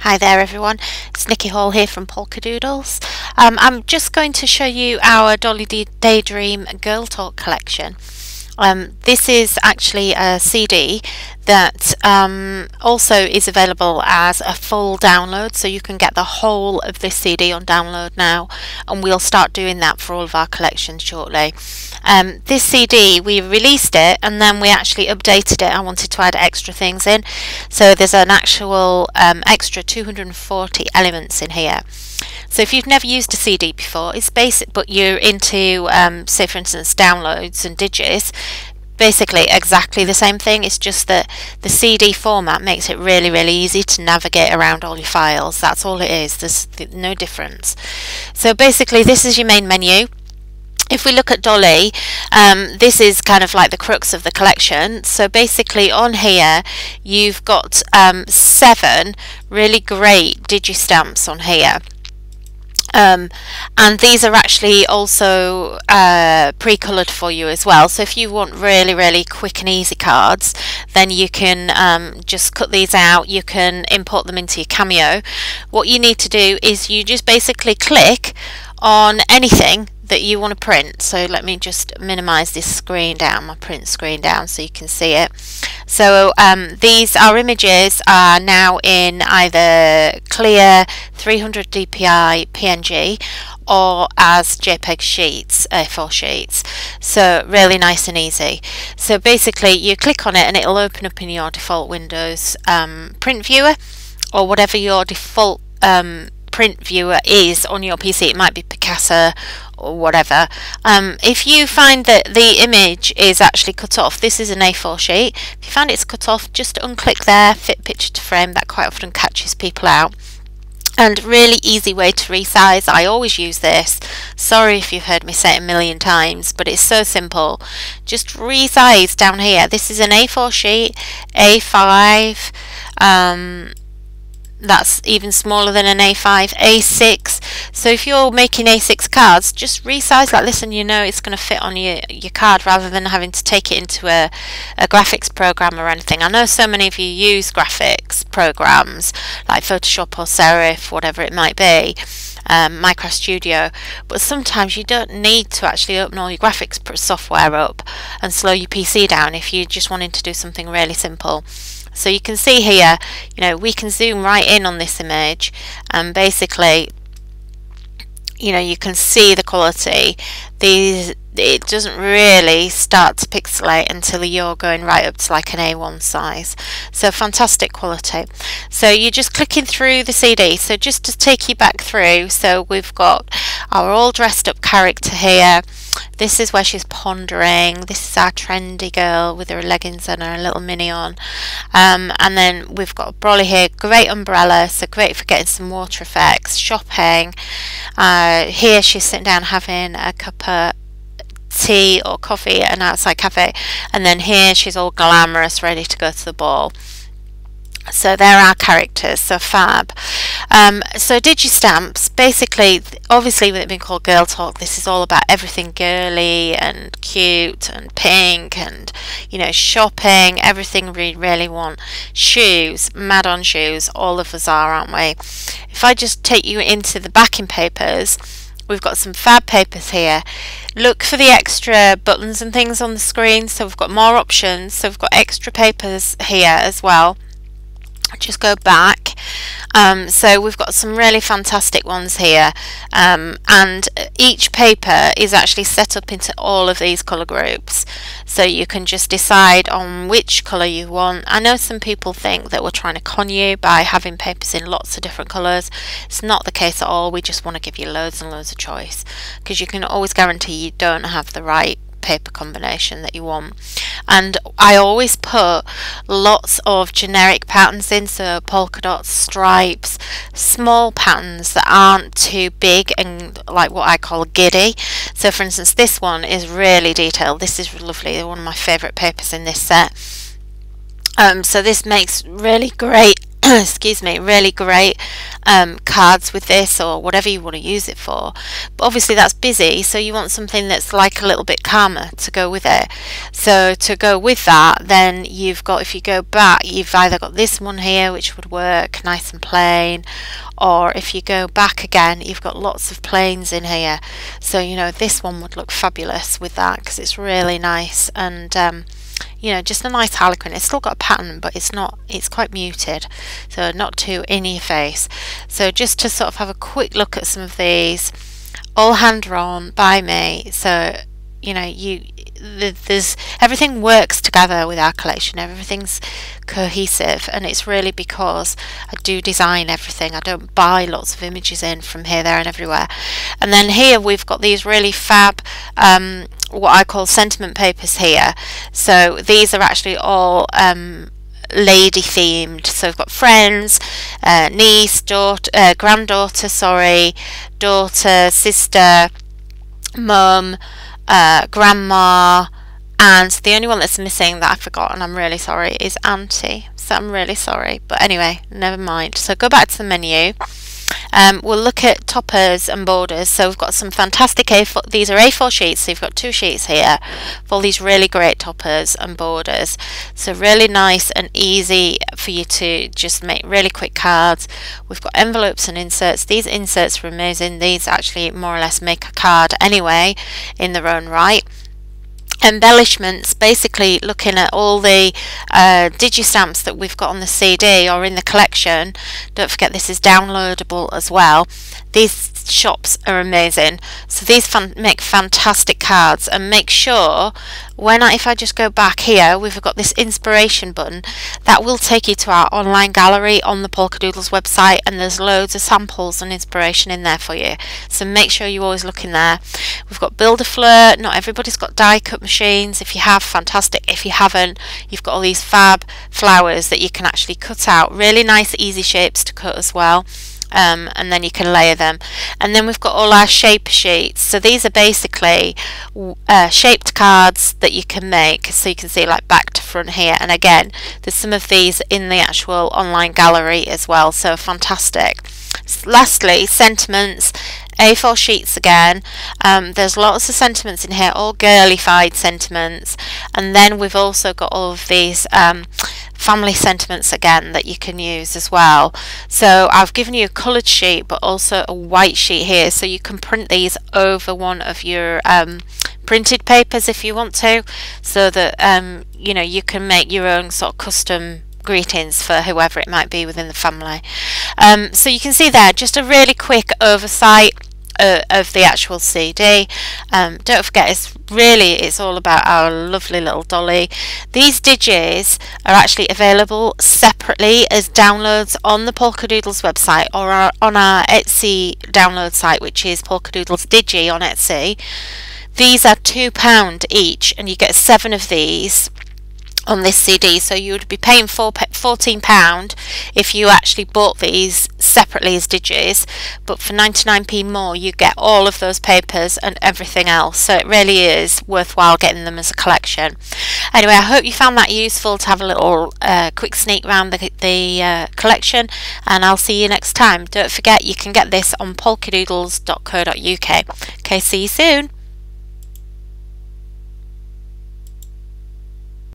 Hi there everyone, it's Nikki Hall here from Polkadoodles. I'm just going to show you our Dollie Daydream Girl Talk collection. This is actually a CD that also is available as a full download, so you can get the whole of this CD on download now, and we'll start doing that for all of our collections shortly. This CD, we released it and then we actually updated it. I wanted to add extra things in, so there's an actual extra 240 elements in here. So if you've never used a CD before, it's basic, but you're into say for instance downloads and digits, basically exactly the same thing. It's just that the CD format makes it really easy to navigate around all your files. That's all it is. There's no difference. So basically this is your main menu. If we look at Dollie, this is kind of like the crux of the collection. So basically on here you've got 7 really great digi-stamps on here. And these are actually also pre-coloured for you as well, so if you want really quick and easy cards, then you can just cut these out. You can import them into your Cameo. What you need to do is you just basically click on anything that you want to print. So let me just minimize this screen down, my print screen down, so you can see it. So our images are now in either clear 300 dpi PNG or as JPEG sheets, A4 sheets. So really nice and easy. So basically you click on it and it'll open up in your default Windows print viewer, or whatever your default print viewer is on your PC. It might be Picasa or whatever. If you find that the image is actually cut off, this is an A4 sheet, if you find it's cut off, just unclick there, fit picture to frame. That quite often catches people out. And really easy way to resize. I always use this. Sorry if you've heard me say it a million times, but it's so simple. Just resize down here. This is an A4 sheet, A5, that's even smaller than an A5, A6. So if you're making A6 cards, just resize like this and you know it's going to fit on your card, rather than having to take it into a graphics program or anything. I know so many of you use graphics programs like Photoshop or Serif, whatever it might be, Micro Studio, but sometimes you don't need to actually open all your graphics software up and slow your PC down if you're just wanting to do something really simple. So you can see here, you know, we can zoom right in on this image, and basically, you know, you can see the quality. It doesn't really start to pixelate until you're going right up to like an A1 size. So fantastic quality. So you're just clicking through the CD. So just to take you back through, so we've got our all dressed up character here. This is where she's pondering. This is our trendy girl with her leggings and her little mini on. And then we've got a brolly here, great umbrella, so great for getting some water effects, shopping. Here she's sitting down having a cup of tea or coffee at an outside cafe, and then here she's all glamorous, ready to go to the ball. So there are our characters, so fab. So digi-stamps, basically, obviously with it being called Girl Talk, this is all about everything girly and cute and pink and, you know, shopping, everything we really want. Shoes, mad on shoes, all of us are, aren't we? If I just take you into the backing papers, we've got some fab papers here. Look for the extra buttons and things on the screen, so we've got more options. So we've got extra papers here as well. Just go back. So we've got some really fantastic ones here, and each paper is actually set up into all of these colour groups, so you can just decide on which colour you want. I know some people think that we're trying to con you by having papers in lots of different colours. It's not the case at all. We just want to give you loads and loads of choice, because you can always guarantee you don't have the right paper combination that you want. And I always put lots of generic patterns in, so polka dots, stripes, small patterns that aren't too big and like what I call giddy. So for instance, this one is really detailed. This is lovely, one of my favourite papers in this set. So this makes really great excuse me, really great cards with this, or whatever you want to use it for. But obviously that's busy, so you want something that's like a little bit calmer to go with it. So to go with that, then you've got, if you go back, you've either got this one here which would work nice and plain, or if you go back again, you've got lots of plains in here. So you know, this one would look fabulous with that because it's really nice, and you know, just a nice harlequin. It's still got a pattern, but it's not, it's quite muted, so not too in your face. So just to sort of have a quick look at some of these, all hand drawn by me. So you know, there's everything works together with our collection, everything's cohesive, and it's really because I do design everything. I don't buy lots of images in from here, there and everywhere. And then here we've got these really fab what I call sentiment papers here. So these are actually all lady themed. So we've got friends, niece, daughter, granddaughter, sorry, daughter, sister, mum, grandma, and the only one that's missing that I forgot, and I'm really sorry, is auntie. So I'm really sorry, but anyway, never mind. So go back to the menu. We'll look at toppers and borders. So we've got some fantastic A4, these are A4 sheets, so you've got 2 sheets here for all these really great toppers and borders. So really nice and easy for you to just make really quick cards. We've got envelopes and inserts. These inserts are amazing. These actually more or less make a card anyway in their own right. Embellishments, basically looking at all the digi-stamps that we've got on the CD or in the collection. Don't forget this is downloadable as well. These shops are amazing, so these make fantastic cards. And make sure if I just go back here, we've got this inspiration button that will take you to our online gallery on the Polkadoodles website, and there's loads of samples and inspiration in there for you, so make sure you always look in there. We've got Build-A-Flirt. Not everybody's got die cut machines. If you have, fantastic. If you haven't, you've got all these fab flowers that you can actually cut out, really nice easy shapes to cut as well. And then you can layer them. And then we've got all our shape sheets. So these are basically shaped cards that you can make, so you can see like back to front here. And again, there's some of these in the actual online gallery as well, so fantastic. Lastly, sentiments, A4 sheets again. There's lots of sentiments in here, all girlified sentiments. And then we've also got all of these family sentiments again that you can use as well. So I've given you a coloured sheet but also a white sheet here, so you can print these over one of your printed papers if you want to, so that you know, you can make your own sort of custom greetings for whoever it might be within the family. So you can see there just a really quick oversight of the actual CD. Don't forget, it's all about our lovely little Dolly. These digis are actually available separately as downloads on the Polkadoodles website or on our Etsy download site, which is Polkadoodles Digi on Etsy. These are £2 each, and you get 7 of these on this CD, so you would be paying £14 if you actually bought these separately as digis, but for 99p more you get all of those papers and everything else, so it really is worthwhile getting them as a collection. Anyway, I hope you found that useful to have a little quick sneak around the collection, and I'll see you next time. Don't forget, you can get this on polkadoodles.co.uk. Okay, see you soon.